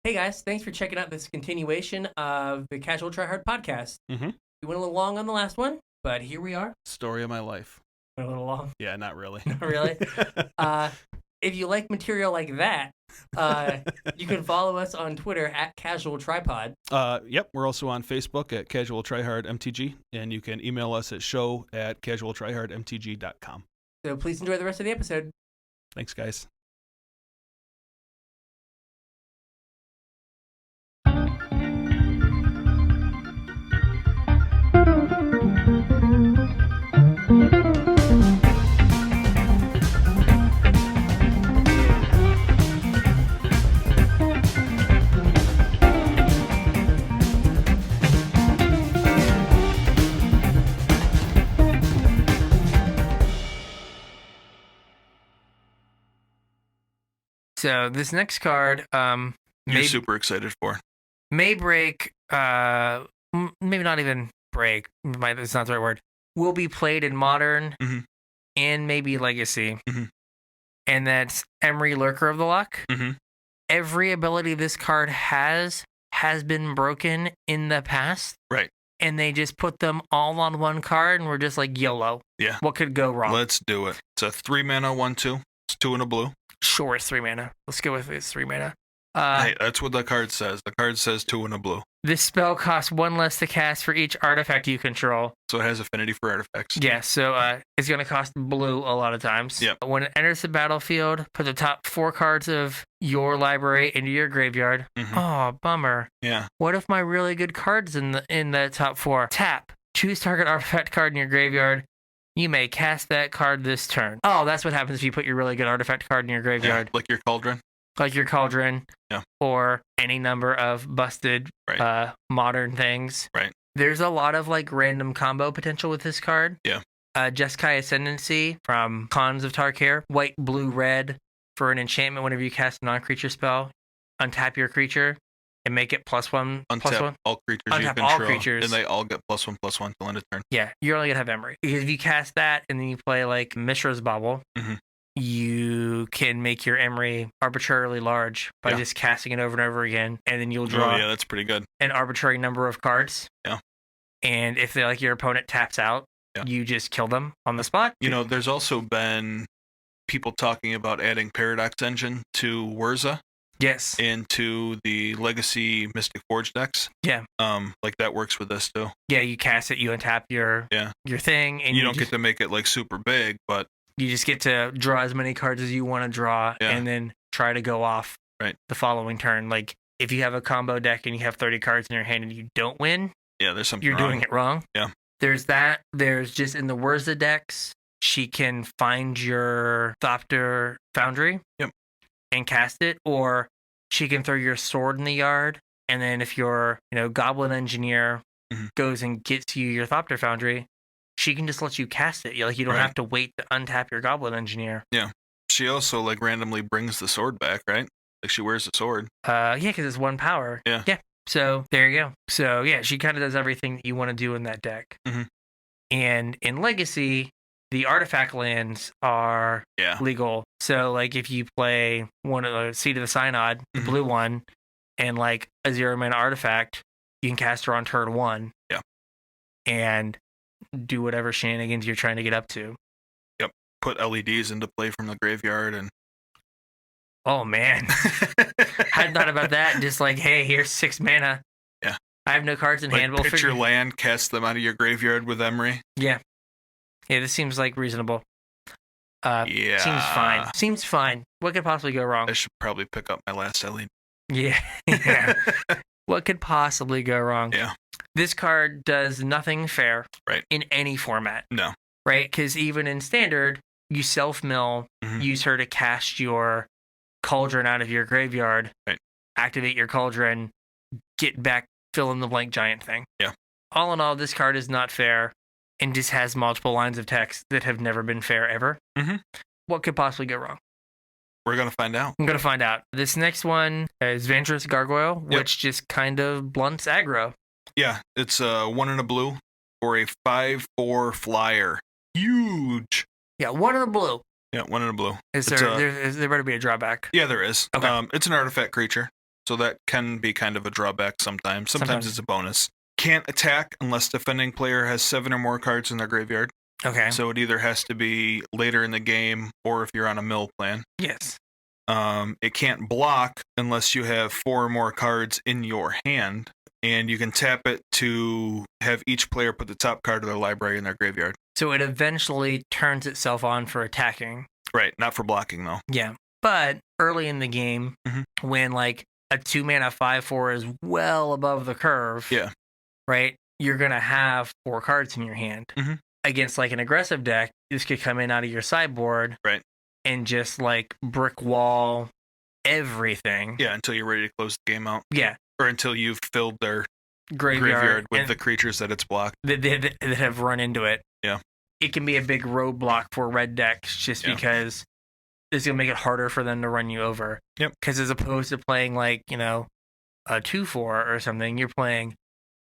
Hey guys, thanks for checking out this continuation of the Casual Try Hard podcast. Mm-hmm. We went a little long on the last one, but here we are. Story of my life. Went a little long. Yeah, not really. Not really. If you like material like that, you can follow us on Twitter at Casual Tripod. Yep, we're also on Facebook at Casual Try Hard MTG, and you can email us at show@casualtryhardmtg.com. So please enjoy the rest of the episode. Thanks, guys. So this next card, You're super excited for. Maybreak, maybe not even break, it's not the right word, will be played in Modern Mhm. and maybe Legacy. Mhm. And that's Emery, Lurker of the Luck. Mhm. Every ability this card has been broken in the past. Right. And they just put them all on one card and we're just like, YOLO. Yeah. What could go wrong? Let's do it. It's a 3-mana 1/2. It's 2 and a blue. Sure, it's 3 mana. Let's go with it. It's 3 mana. Hey, that's what the card says. The card says 2 and a blue. This spell costs 1 less to cast for each artifact you control. So it has affinity for artifacts. Yeah, so it's going to cost blue a lot of times. Yep. When it enters the battlefield, put the top 4 cards of your library into your graveyard. Mhm. Oh, bummer. Yeah. What if my really good cards in the top 4? Tap. Choose target artifact card in your graveyard. You may cast that card this turn. Oh, that's what happens if you put your really good artifact card in your graveyard. Yeah, like your cauldron. Like your cauldron. Yeah. Or any number of busted modern things. Right. There's a lot of like random combo potential with this card. Yeah. Jeskai Ascendancy from Khans of Tarkir. White, blue, red for an enchantment whenever you cast a non-creature spell. Untap your creature and make it +1/+1. Untap all creatures you Untap control. all creatures. And they all get +1/+1 till end of turn. Yeah, you're only going to have Emery. Because if you cast that and then you play like Mishra's Bauble, Mhm. you can make your Emery arbitrarily large by just casting it over and over again. And then you'll draw that's pretty good. an arbitrary number of cards. Yeah. And if like your opponent taps out, you just kill them on the spot. You know, there's also been people talking about adding Paradox Engine to Urza. Yes. And to the Legacy Mystic Forge decks. Yeah. Like that works with this too. Yeah, you cast it, you untap your thing, and you don't get to make it like super big, but you just get to draw as many cards as you want to draw, and then try to go off the following turn. Like if you have a combo deck and you have 30 cards in your hand and you don't win, there's something you're wrong. doing it wrong. Yeah. There's that. There's just in the Urza decks, she can find your Thopter Foundry. Yep. And cast it, or she can throw your sword in the yard, and then if your Goblin Engineer goes and gets you your Thopter Foundry, she can just let you cast it. You don't have to wait to untap your Goblin Engineer. Yeah. She also like randomly brings the sword back, right? Like she wears the sword. Yeah, because it's 1 power. Yeah. Yeah. So there you go. So yeah, she kind of does everything that you want to do in that deck. Mm-hmm. And in Legacy, the artifact lands are legal. So, like, if you play one of the Seed of the Synod, the blue one, and, like, a 0-mana artifact, you can cast her on turn 1. Yeah. And do whatever shenanigans you're trying to get up to. Yep. Put LEDs into play from the graveyard and... Oh, man. Hadn't thought about that. Just like, hey, here's 6 mana. Yeah. I have no cards in hand. We'll pitch your land, cast them out of your graveyard with Emery. Yeah. Yeah, this seems like reasonable. Seems fine. Seems fine. What could possibly go wrong? I should probably pick up my last LED. Yeah. Yeah. What could possibly go wrong? Yeah. This card does nothing fair in any format. No. Right? Because even in Standard, you self-mill, use her to cast your Cauldron out of your graveyard, activate your Cauldron, get back, fill in the blank giant thing. Yeah. All in all, this card is not fair. And just has multiple lines of text that have never been fair ever. Mm-hmm. What could possibly go wrong? We're going to find out. I'm going to find out. This next one is Venturous Gargoyle, which just kind of blunts aggro. Yeah, it's 1 and a blue for a 5/4 flyer. Huge. Yeah, 1 in the blue. Yeah, 1 and a blue. Is there better be a drawback? Yeah, there is. Okay. It's an artifact creature. so that can be kind of a drawback sometimes. Sometimes it's a bonus. Can't attack unless defending player has 7 or more cards in their graveyard. Okay. So it either has to be later in the game or if you're on a mill plan. Yes. It can't block unless you have 4 or more cards in your hand, and you can tap it to have each player put the top card of their library in their graveyard. So it eventually turns itself on for attacking. Right, not for blocking though. Yeah. But early in the game, when like a 2-mana 5/4 is well above the curve, right, you're going to have 4 cards in your hand. Against like an aggressive deck, this could come in out of your sideboard. Right. And just like brick wall everything. Yeah, until you're ready to close the game out. Yeah. Or until you've filled their graveyard with the creatures that it's blocked. That have run into it. Yeah. It can be a big roadblock for red decks just because it's going to make it harder for them to run you over. Yep. Because as opposed to playing like, a 2/4 or something, you're playing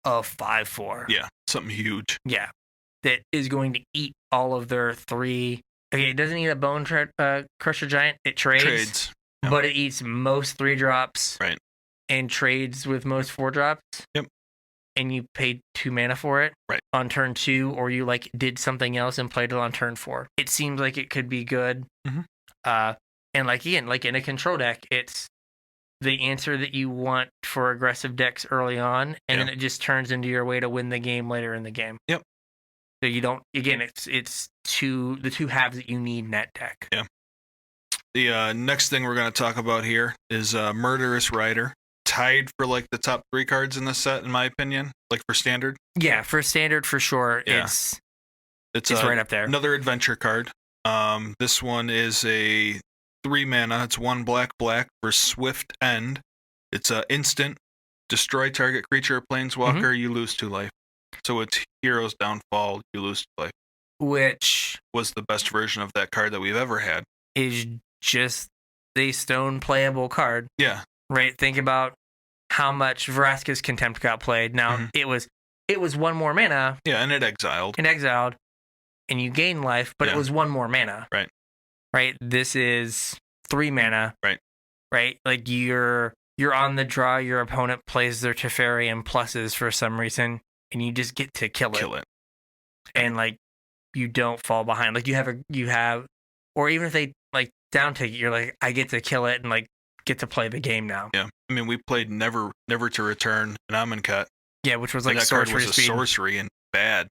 a 5/4. Yeah, something huge. Yeah. That is going to eat all of their 3... Okay, it doesn't eat a Bone Crusher Giant. It trades. Yep. But it eats most 3-drops. Right. And trades with most 4-drops. Yep. And you paid 2 mana for it. Right. On turn 2, or you like did something else and played it on turn 4. It seems like it could be good. And like again, like in a control deck, it's the answer that you want for aggressive decks early on, and then it just turns into your way to win the game later in the game. Yep. So you don't. Again, it's the 2 halves that you need in that deck. Yeah. The next thing we're going to talk about here is Murderous Rider, tied for like the top 3 cards in the set, in my opinion. Like for standard. Yeah, for standard for sure. Yeah. It's right up there. Another adventure card. This one is a 3 mana. It's 1 black for Swift End. It's a instant. Destroy target creature or planeswalker. You lose 2 life. So it's Hero's Downfall. You lose 2 life. Which was the best version of that card that we've ever had. Is just the stone playable card. Yeah. Right. Think about how much Vraska's Contempt got played. Now it was 1 more mana. Yeah, and it exiled. And you gain life, but it was 1 more mana. Right. Right. This is 3 mana. Right. Right. Like you're on the draw. Your opponent plays their Teferi and pluses for some reason, and you just get to kill it. And like you don't fall behind. Like you have, or even if they like down take it, you're like, I get to kill it and like get to play the game now. Yeah. I mean, we played Never to Return an Amonkhet. Yeah, which was like that card was a sorcery and bad.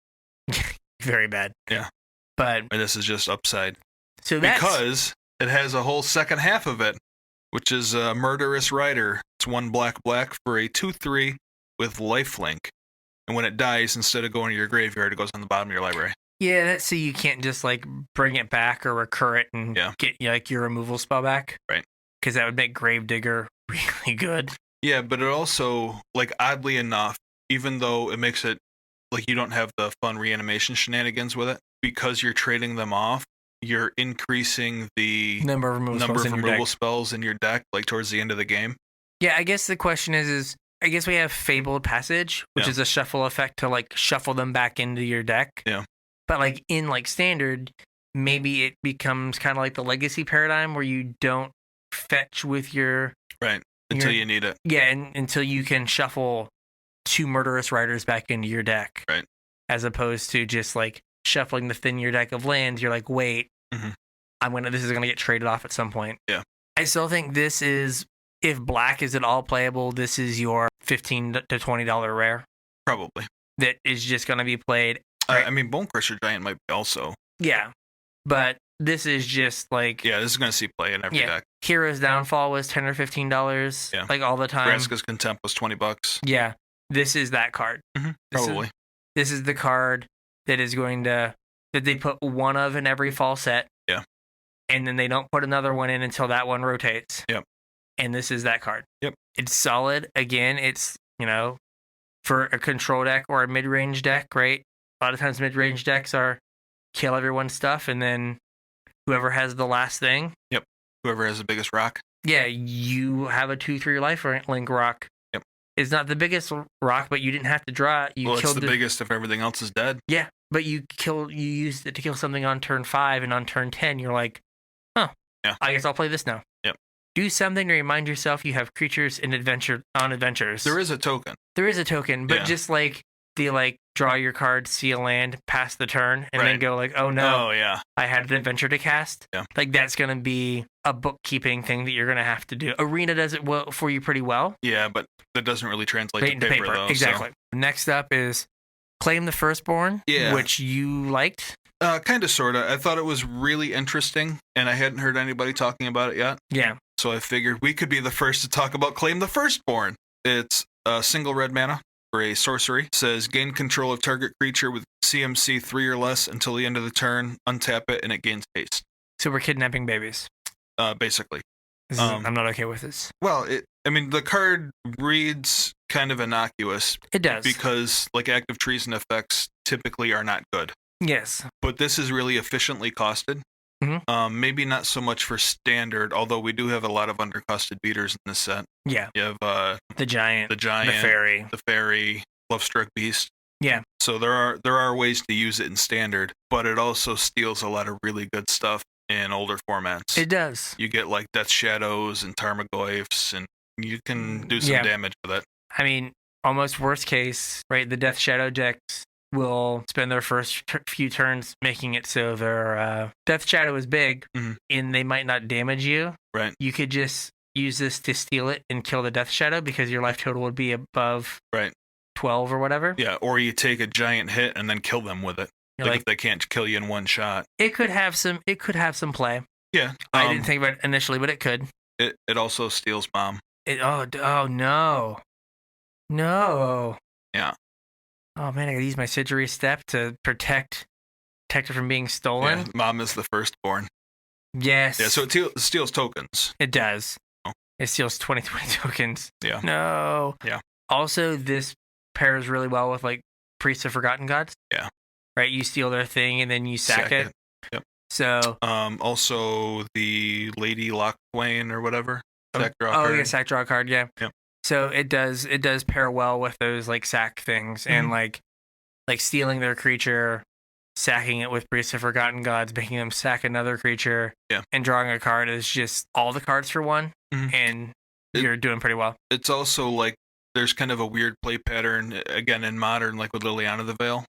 Very bad. Yeah. But and this is just upside. So because it has a whole second half of it, which is Murderous Rider. It's 1 black for a 2/3 with lifelink. And when it dies, instead of going to your graveyard, it goes on the bottom of your library. Yeah, that's so you can't just like bring it back or recur it and get like your removal spell back. Right. Because that would make Gravedigger really good. Yeah, but it also, like, oddly enough, even though it makes it like you don't have the fun reanimation shenanigans with it, because you're trading them off, you're increasing the number of removal spells in your deck, like towards the end of the game. Yeah, I guess the question is I guess we have Fabled Passage, which is a shuffle effect to like shuffle them back into your deck. Yeah. But like in like standard, maybe it becomes kind of like the legacy paradigm where you don't fetch with your until you need it. Yeah, and until you can shuffle 2 Murderous Riders back into your deck. Right. As opposed to just like shuffling the thin your deck of lands, you're like, wait, this is gonna get traded off at some point. Yeah. I still think this is, if black is at all playable, this is your $15 to $20 rare. Probably. That is just gonna be played. I mean, Bone Crusher Giant might be also. Yeah. But this is just like... Yeah, this is going to see play in every deck. Hero's Downfall was $10 or $15, like all the time. Vraska's Contempt was $20. Yeah. This is that card. Probably. This is the card that is going to... that they put 1 of in every fall set. Yeah. And then they don't put another one in until that one rotates. Yep. And this is that card. Yep. It's solid. Again, it's, for a control deck or a mid-range deck, right? A lot of times mid-range decks are kill everyone's stuff, and then whoever has the last thing. Yep. Whoever has the biggest rock. Yeah, you have a 2/3 lifelink rock. Yep. It's not the biggest rock, but you didn't have to draw it. It's the biggest if everything else is dead. Yeah, but you used it to kill something on turn 5, and on turn 10, you're like, oh, yeah, I guess I'll play this now. Yep. Do something to remind yourself you have creatures on adventures. There is a token. But just like the draw your card, see a land, pass the turn, and then go oh no, I had an adventure to cast. Yeah. That's going to be a bookkeeping thing that you're going to have to do. Arena does it for you pretty well. Yeah, but that doesn't really translate to paper though. Exactly. So. Next up is Claim the Firstborn, which you liked. Kind of, sort of. I thought it was really interesting, and I hadn't heard anybody talking about it yet. Yeah. So I figured we could be the first to talk about Claim the Firstborn. It's a single red mana for a sorcery. It says gain control of target creature with CMC 3 or less until the end of the turn. Untap it, and it gains haste. So we're kidnapping babies. Basically. I'm not okay with this. Well, the card reads kind of innocuous. It does. Because, active treason effects typically are not good. Yes. But this is really efficiently costed. Mm-hmm. Maybe not so much for standard, although we do have a lot of undercosted beaters in this set. Yeah. You have the giant, the fairy, Lovestruck Beast. Yeah. So there are ways to use it in standard, but it also steals a lot of really good stuff in older formats. It does. You get Death Shadows and Tarmogoyfs, and you can do some damage with it. Almost worst case, right? The Death Shadow decks will spend their first few turns making it so their Death Shadow is big, and they might not damage you. Right. You could just use this to steal it and kill the Death Shadow because your life total would be above 12 or whatever. Yeah, or you take a giant hit and then kill them with it. If they can't kill you in one shot. It could have some play. Yeah. I didn't think about it initially, but it could. It also steals Mom. Oh no. No. Yeah. Oh man, I gotta use my Sigilary Step to protect it from being stolen. Yeah, Mom is the firstborn. Yes. Yeah, so it steals tokens. It does. Oh. It steals 20 tokens. Yeah. No. Yeah. Also, this pairs really well with Priests of Forgotten Gods. Yeah. Right? You steal their thing and then you sack it. Yep. So. Also the Lady Lochwain or whatever. Sack draw card. Oh yeah, sack draw card. Yeah. Yep. So it does pair well with those sack things and stealing their creature, sacking it with Priests of Forgotten Gods, making them sack another creature, and drawing a card is just all the cards for one, and you're doing pretty well. It's also there's kind of a weird play pattern again in Modern, with Liliana the Veil.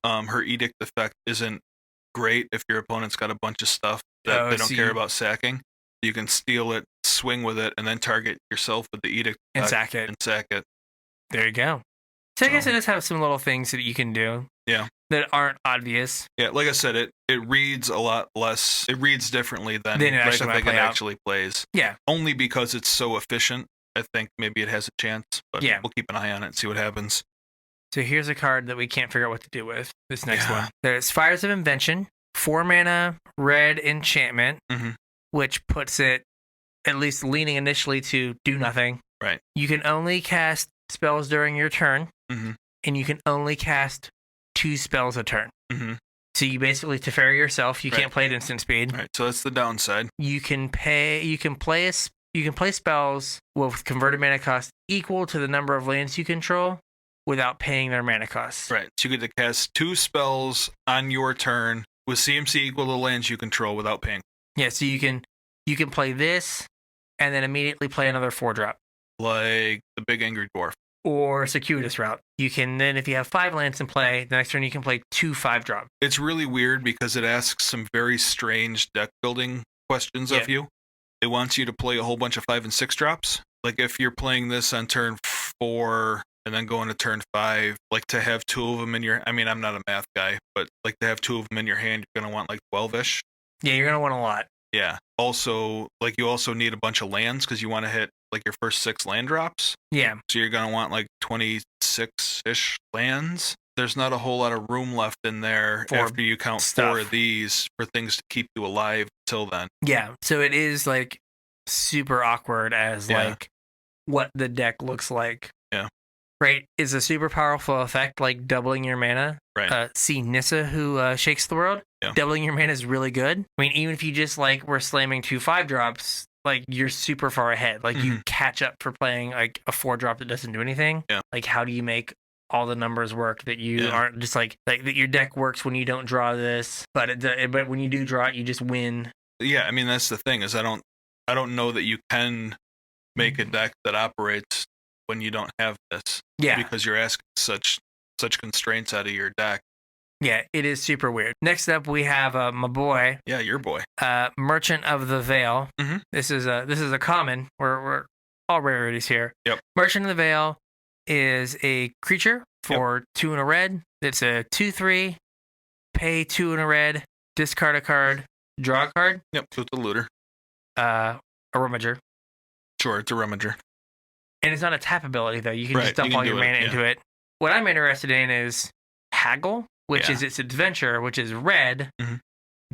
Her Edict effect isn't great if your opponent's got a bunch of stuff that they don't care about sacking. You can steal it, swing with it, and then target yourself with the Edict and sack it. There you go. So I guess it does have some little things that you can do. Yeah. That aren't obvious. Yeah, like I said, it reads a lot less. It reads differently than it actually plays. Yeah. Only because it's so efficient. I think maybe it has a chance, but we'll keep an eye on it and see what happens. So here's a card that we can't figure out what to do with. This next one. There's Fires of Invention, 4 mana, red enchantment, which puts it at least leaning initially to do nothing. Right. You can only cast spells during your turn, and you can only cast 2 spells a turn. So you basically Teferi yourself. You can't play at instant speed. Right. So that's the downside. You can play spells with converted mana cost equal to the number of lands you control without paying their mana costs. Right. So you get to cast 2 spells on your turn with CMC equal to the lands you control without paying. Yeah. So you can play this and then immediately play another 4-drop. Like the Big Angry Dwarf. Or Circuitous Route. You can then, if you have 5 lands in play, the next turn you can play 2 5-drop. It's really weird because it asks some very strange deck building questions of you. It wants you to play a whole bunch of 5 and 6 drops. If you're playing this on turn 4 and then going to turn 5, to have 2 of them in your... I'm not a math guy, but to have 2 of them in your hand, you're going to want 12-ish. Yeah, you're going to want a lot. Yeah. Also, you also need a bunch of lands because you want to hit your first 6 land drops. Yeah. So you're going to want 26-ish lands. There's not a whole lot of room left in there after you count 4 of these for things to keep you alive till then. Yeah. So it is super awkward as what the deck looks like. Yeah. Right. Is a super powerful effect doubling your mana. Right. See Nissa who shakes the world. Yeah. Doubling your mana is really good. Even if you just were slamming 2 5-drops, you're super far ahead. You catch up for playing a 4-drop that doesn't do anything. Yeah. How do you make all the numbers work that you aren't just that your deck works when you don't draw this, but when you do draw it, you just win. Yeah, that's the thing is I don't I don't know that you can make a deck that operates when you don't have this. Yeah. Because you're asking such constraints out of your deck. Yeah, it is super weird. Next up, we have my boy. Yeah, your boy. Merchant of the Veil. Mm-hmm. This is a common. We're all rarities here. Yep. Merchant of the Veil is a creature for 2 and a red. It's a 2/3. Pay 2 and a red. Discard a card. Draw a card. Yep. So it's a looter. A Rummager. Sure, it's a Rummager. And it's not a tap ability though. You can just dump all your mana into it. What I'm interested in is Haggle, which is its adventure, which is red. Mm-hmm.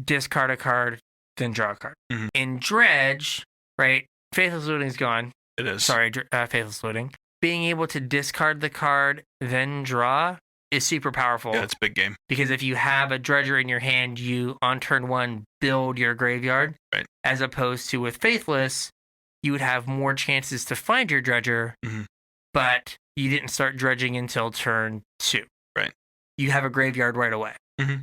Discard a card, then draw a card. Mm-hmm. In Dredge, right? Faithless Looting's gone. It is. Sorry, Faithless Looting. Being able to discard the card, then draw is super powerful. Yeah, it's a big game. Because if you have a Dredger in your hand, you, on turn 1, build your graveyard. Right. As opposed to with Faithless, you would have more chances to find your Dredger, but you didn't start dredging until turn 2. Right. You have a graveyard right away. Mm-hmm.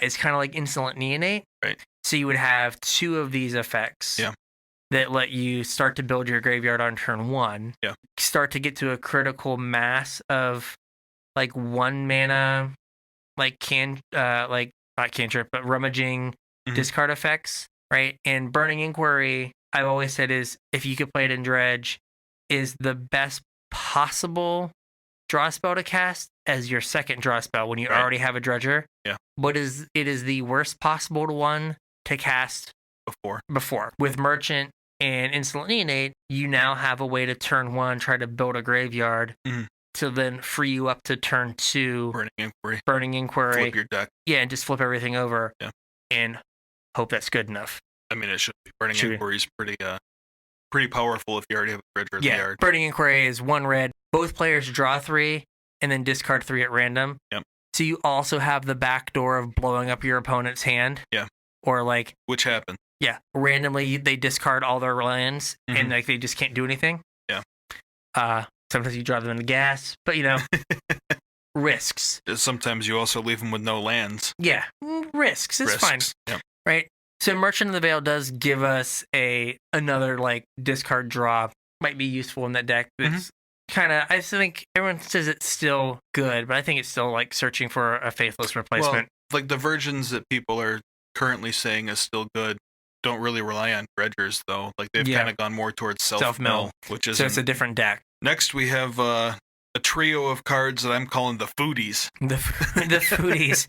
It's kind of like Insolent Neonate. Right. So you would have 2 of these effects that let you start to build your graveyard on turn 1. Yeah. Start to get to a critical mass of like 1 mana, like not cantrip, but rummaging discard effects, right? And Burning Inquiry, I've always said, is if you could play it in Dredge, is the best possible draw spell to cast as your second draw spell when you already have a Dredger. Yeah. But it is the worst possible one to cast before. With Merchant and Insolent Neonate, you now have a way to turn 1, try to build a graveyard to then free you up to turn 2. Burning Inquiry. Flip your deck. Yeah, and just flip everything over. Yeah. And hope that's good enough. I mean, it should be. Burning Inquiry is pretty powerful if you already have a Dredger in the yard. Burning Inquiry is 1 red. Both players draw 3 and then discard 3 at random. Yep. So you also have the back door of blowing up your opponent's hand. Yeah. Or like... Which happens. Yeah. Randomly, they discard all their lands and like they just can't do anything. Yeah. Sometimes you drive them in the gas, but you know, risks. Sometimes you also leave them with no lands. Yeah. Risks. It's fine. Yep. Right? So Merchant of the Veil does give us another like discard draw. Might be useful in that deck. It's kind of, I think everyone says it's still good, but I think it's still like searching for a Faithless replacement. Well, like the versions that people are currently saying is still good don't really rely on Dredgers though. Like they've kind of gone more towards self-mill, which is so it's a different deck. Next we have a trio of cards that I'm calling the Foodies. The Foodies.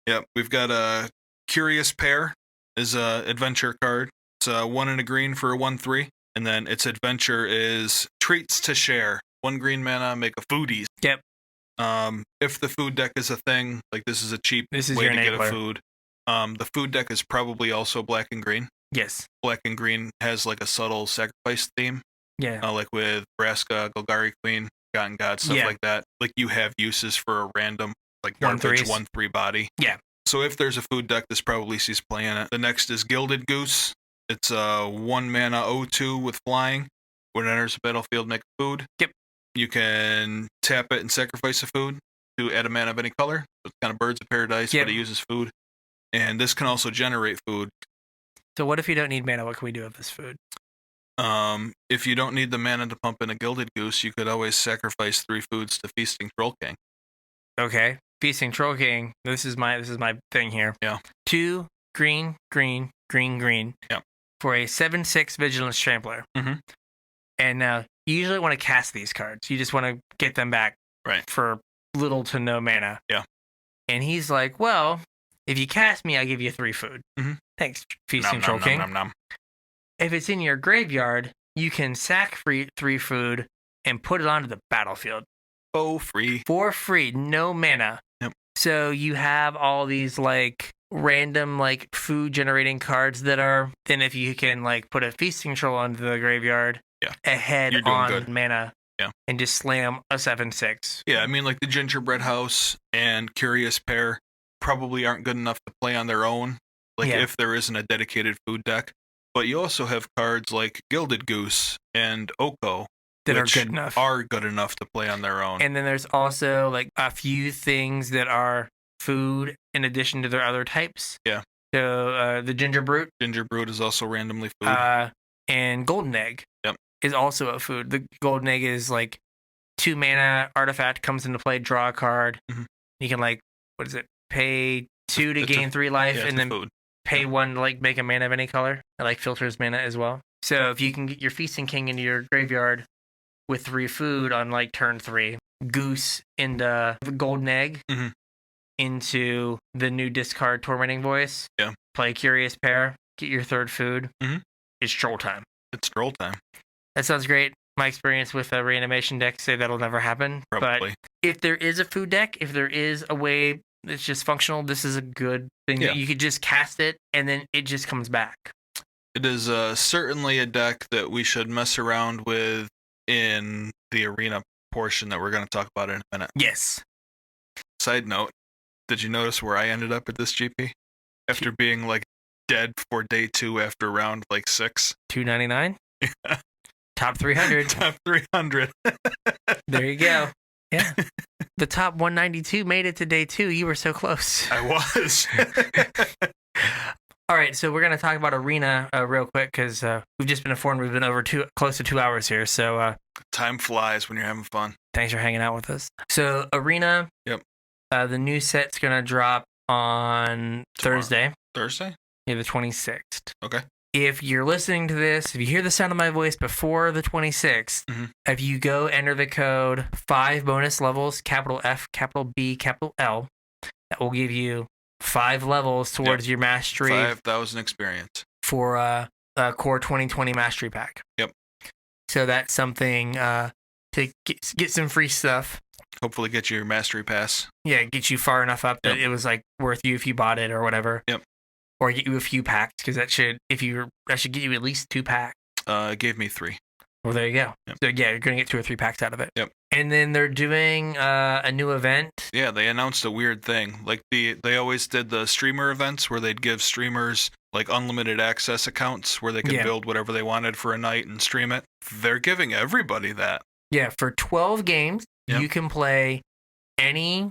Yep, we've got a Curious Pair is a adventure card. It's 1 and a green for a 1/3, and then its adventure is Treats to Share. 1 green mana, make a Foodies. Yep. If the food deck is a thing, like this is a cheap way to get a food. The food deck is probably also black and green. Yes. Black and green has like a subtle sacrifice theme. Yeah. Like with Vraska, Golgari Queen, Gotten God, stuff like that. Like you have uses for a random, like 1/3 body. Yeah. So if there's a food deck, this probably sees play in it. The next is Gilded Goose. It's a 1 mana 0/2 with flying. When it enters the battlefield, make a food. Yep. You can tap it and sacrifice a food to add a mana of any color. So it's kind of Birds of Paradise, but it uses food. And this can also generate food. So what if you don't need mana? What can we do with this food? If you don't need the mana to pump in a Gilded Goose, you could always sacrifice 3 foods to Feasting Troll King. Okay. Feasting Troll King. This is my thing here. Yeah. 2 green, green, green, green. Yeah. For a 7/6 Vigilance Trampler. Mm-hmm. And now you usually want to cast these cards. You just want to get them back for little to no mana. Yeah. And he's like, well, if you cast me, I'll give you 3 food. Mm-hmm. Thanks, Feasting Troll King. If it's in your graveyard, you can sack 3 food and put it onto the battlefield. For free, no mana. Yep. So you have all these like random like food generating cards that are, then if you can like put a Feasting Troll onto the graveyard ahead on mana and just slam a 7/6. Yeah, I mean like the Gingerbread House and Curious Pair probably aren't good enough to play on their own, like if there isn't a dedicated food deck. But you also have cards like Gilded Goose and Oko that are good enough to play on their own. And then there's also like a few things that are food in addition to their other types. Yeah. So the Ginger Brute. Ginger Brute is also randomly food. And Golden Egg Yep. is also a food. The Golden Egg is like 2 mana artifact comes into play, draw a card. Mm-hmm. You can pay 2 to gain 3 life, and then pay 1 to make a mana of any color. It filters mana as well. So if you can get your Feasting King into your graveyard with 3 food on turn 3, Goose into the Golden Egg into the new discard Tormenting Voice. Yeah. Play Curious Pair, get your 3rd food. It's troll time. It's troll time. That sounds great. My experience with a reanimation deck say that'll never happen. Probably. But if there is a food deck, if there is a way that's just functional, this is a good thing that you could just cast it and then it just comes back. It is certainly a deck that we should mess around with in the arena portion that we're going to talk about in a minute. Yes. Side note, did you notice where I ended up at this GP? After being dead for day 2 after round 6. 299? Yeah. Top 300. Top 300. There you go. Yeah. The top 192 made it to day 2. You were so close. I was. All right, so we're going to talk about Arena real quick because we've just been informed we've been over close to 2 hours here. So time flies when you're having fun. Thanks for hanging out with us. So Arena, yep. The new set's going to drop on Thursday. Thursday? Yeah, the 26th. Okay. If you're listening to this, if you hear the sound of my voice before the 26th, if you go enter the code 5 bonus levels, capital F, capital B, capital L, that will give you 5 levels towards your mastery. 5,000 experience. For a core 2020 mastery pack. Yep. So that's something to get some free stuff. Hopefully get you your mastery pass. Yeah, get you far enough up that it was worth you if you bought it or whatever. Yep. Or get you a few packs because that should get you at least 2 packs. It gave me 3. Well, there you go. Yep. So yeah, you're gonna get 2 or 3 packs out of it. Yep. And then they're doing a new event. Yeah, they announced a weird thing. They always did the streamer events where they'd give streamers unlimited access accounts where they could build whatever they wanted for a night and stream it. They're giving everybody that. Yeah, for 12 games, you can play any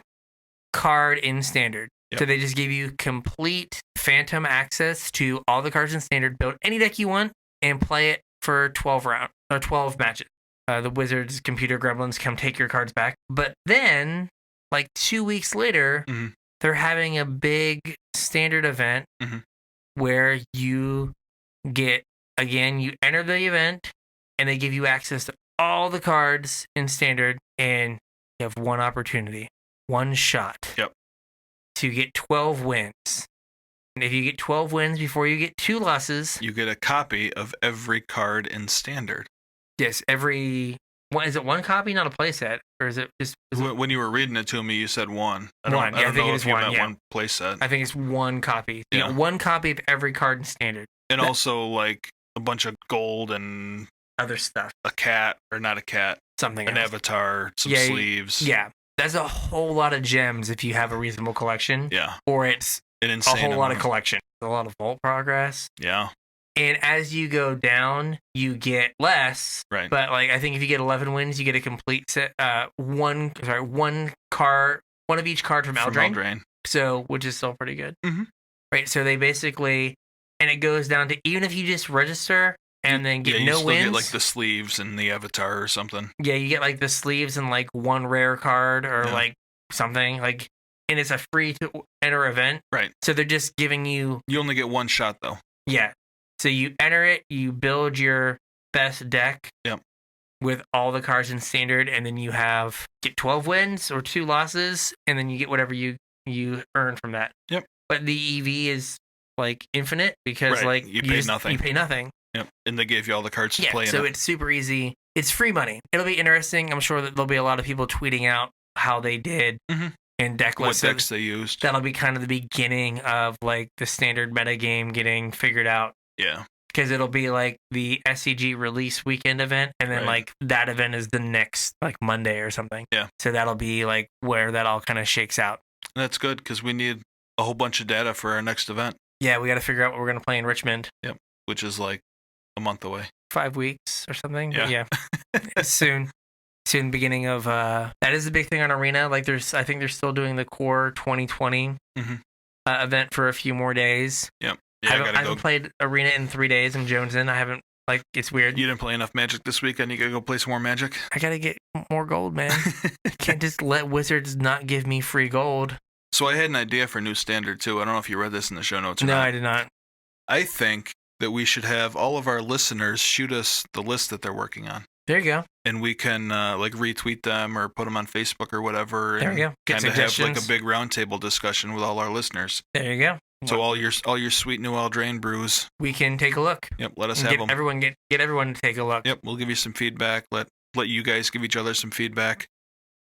card in Standard. Yep. So they just give you complete phantom access to all the cards in Standard. Build any deck you want and play it for 12 matches. The Wizards computer gremlins come take your cards back. But then, 2 weeks later, they're having a big Standard event where you get, again, you enter the event and they give you access to all the cards in Standard and you have one opportunity, one shot. Yep. To get 12 wins. And if you get 12 wins before you get 2 losses, you get a copy of every card in Standard. Yes, is it 1 copy, not a playset? Or is it just... When you were reading it to me, you said 1. I think it is 1, one playset. I think it's 1 copy. You get 1 copy of every card in Standard. And also, a bunch of gold and... other stuff. A cat, or not a cat. Something An avatar, some sleeves. Yeah. That's a whole lot of gems if you have a reasonable collection. Yeah. Or it's an insane a whole amount. lot of collection. A lot of vault progress. Yeah. And as you go down, you get less. Right. But I think if you get 11 wins, you get a complete set. One card, one of each card from Eldraine. So, which is still pretty good. Right. So they basically, and it goes down to even if you just register and then get no wins. You get the sleeves and the avatar or something. Yeah, you get the sleeves and 1 rare card or something and it's a free to enter event. Right. So they're just giving you. You only get 1 shot though. Yeah. So you enter it, you build your best deck. Yep. With all the cards in Standard, and then you get 12 wins or 2 losses, and then you get whatever you earn from that. Yep. But the EV is infinite because you pay nothing. You pay nothing. Yep. And they gave you all the cards to play in so it. it's super easy. It's free money. It'll be interesting. I'm sure that there'll be a lot of people tweeting out how they did and deck lists. What decks they used. That'll be kind of the beginning of the Standard meta game getting figured out. Yeah. Because it'll be the SCG release weekend event, and then that event is the next Monday or something. Yeah. So that'll be where that all kind of shakes out. That's good because we need a whole bunch of data for our next event. Yeah, we got to figure out what we're going to play in Richmond. Yep. Which is a month away. 5 weeks or something. Yeah. Soon. Beginning of that is the big thing on Arena. I think they're still doing the core 2020 event for a few more days. Yep. Yeah, I haven't played Arena in 3 days. I'm jonesing. I haven't Like, it's weird. You didn't play enough Magic this weekend. You gotta go play some more Magic. I gotta get more gold, man. Can't just let Wizards not give me free gold. So I had an idea for new standard too. I don't know if you read this in the show notes or not. No, I did not. I think that we should have all of our listeners shoot us the list that they're working on. There you go. And we can like retweet them or put them on Facebook or whatever. There you go. Kind of have like a big roundtable discussion with all our listeners. There you go. So all your sweet new Eldraine brews. We can take a look. Yep, let us have them. Get everyone to take a look. Yep, we'll give you some feedback. Let you guys give each other some feedback.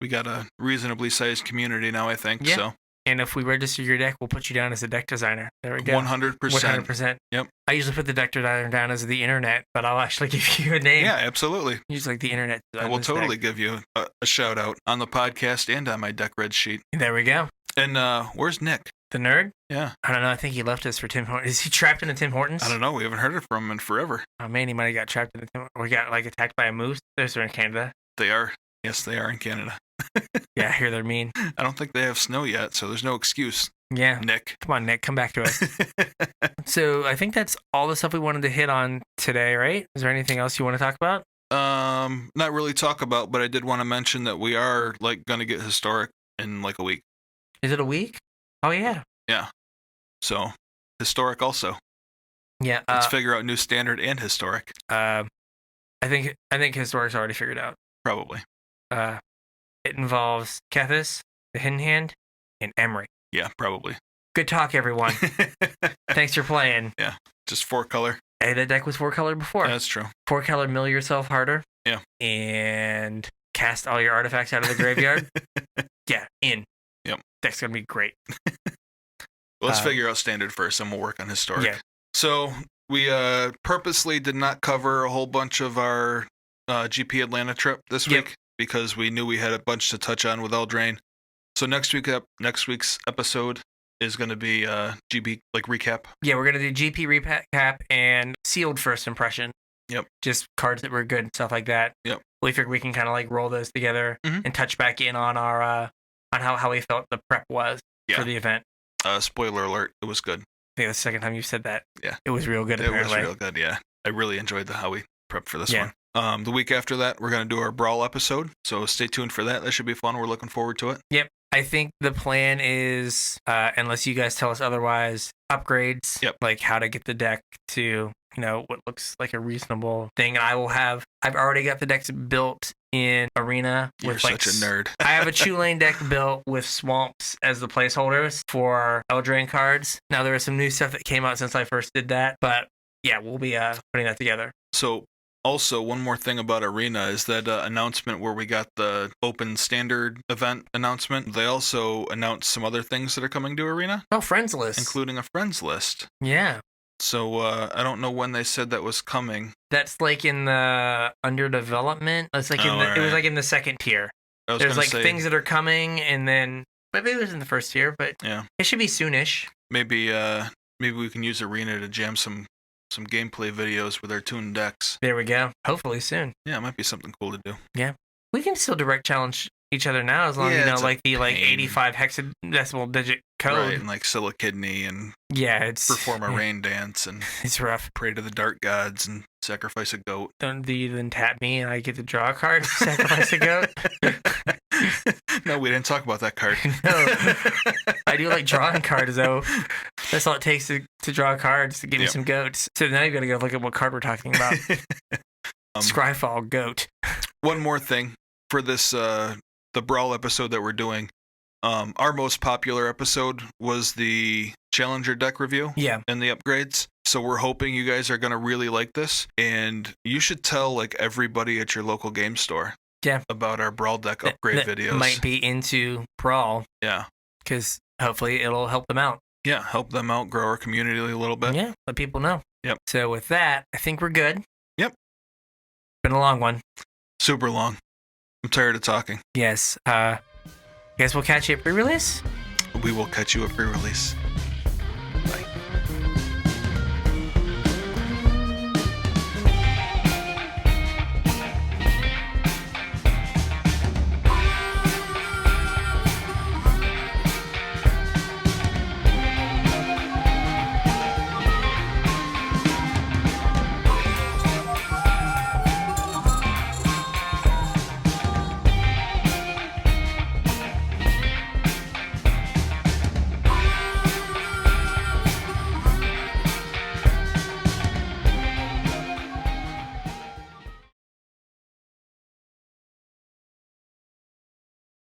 We got a reasonably sized community now, I think. Yeah. So. And if we register your deck, we'll put you down as a deck designer. There we go. 100%. 100%. Yep. I usually put the deck designer down as the internet, but I'll actually give you a name. Yeah, absolutely. Use like the internet. I will totally give you a shout out on the podcast and on my deck red sheet. There we go. And where's Nick? The nerd? Yeah. I don't know. I think he left us for Tim Hortons. Is he trapped in a Tim Hortons? I don't know. We haven't heard from him in forever. Oh, man, he might have got trapped in a Tim Hortons. Or got like attacked by a moose. Those are in Canada. They are. Yes, they are in Canada. Yeah, I hear they're mean. I don't think they have snow yet, so there's no excuse. Yeah. Nick. Come on, Nick. Come back to us. So I think that's all the stuff we wanted to hit on today, right? Is there anything else you want to talk about? Not really talk about, but I did want to mention that we are like going to get historic in like a week. Is it a week? Oh, yeah. Yeah. So, historic also. Yeah. Let's figure out new standard and historic. I think historic's already figured out. Probably. It involves Kethis, the Hidden Hand, and Emery. Yeah, probably. Good talk, everyone. Thanks for playing. Yeah, just 4-color. Hey, that deck was 4-color before. Yeah, that's true. 4-color, mill yourself harder. Yeah. And cast all your artifacts out of the graveyard. Yeah, in. Yep. Deck's going to be great. Let's figure out standard first, and we'll work on historic. Yeah. So, we purposely did not cover a whole bunch of our GP Atlanta trip this week because we knew we had a bunch to touch on with Eldraine. So next week's episode is going to be GP like recap. Yeah, we're going to do GP recap and sealed first impression. Yep. Just cards that were good and stuff like that. Yep. We figured we can kind of like roll those together and touch back in on our on how we felt the prep was for the event. Spoiler alert, it was good. I think that's the second time you said that. Yeah. It was real good, apparently. It was real good, yeah. I really enjoyed how we prepped for this one. The week after that, we're going to do our Brawl episode, so stay tuned for that. That should be fun. We're looking forward to it. Yep. I think the plan is, unless you guys tell us otherwise, upgrades, like how to get the deck to, what looks like a reasonable thing. And I've already got the decks built in Arena. You're such a nerd. I have a 2-lane deck built with Swamps as the placeholders for Eldraine cards. Now, there is some new stuff that came out since I first did that, but yeah, we'll be putting that together. So, also, one more thing about Arena is that announcement where we got the open standard event announcement. They also announced some other things that are coming to Arena. Oh, friends list. Including a friends list. Yeah. So, I don't know when they said that was coming. That's like in the under development. It's like it was like in the second tier. There's like things that are coming, and then maybe it was in the first tier, but it should be soonish. Maybe we can use Arena to jam some gameplay videos with our tuned decks. There we go. Hopefully soon. Yeah, it might be something cool to do. Yeah. We can still direct challenge each other now as long as like the 85 hexadecimal digit code. Right, and like Kidney and it's perform a rain dance and it's rough. Pray to the dark gods and sacrifice a goat. Don't you then tap me and I get to draw a card, sacrifice a goat? No, we didn't talk about that card. No. I do like drawing cards though. That's all it takes to draw cards to give me some goats. So now you got to go look at what card we're talking about. Scryfall goat. One more thing for this the Brawl episode that we're doing. Our most popular episode was the Challenger deck review and the upgrades. So we're hoping you guys are going to really like this, and you should tell like everybody at your local game store about our Brawl deck upgrade videos. Might be into Brawl. Yeah. Because hopefully it'll help them out. Yeah, help them out, grow our community a little bit. Yeah, let people know. Yep. So with that, I think we're good. Yep. Been a long one. Super long. I'm tired of talking. Yes. Guess we'll catch you at pre-release? We will catch you at pre-release.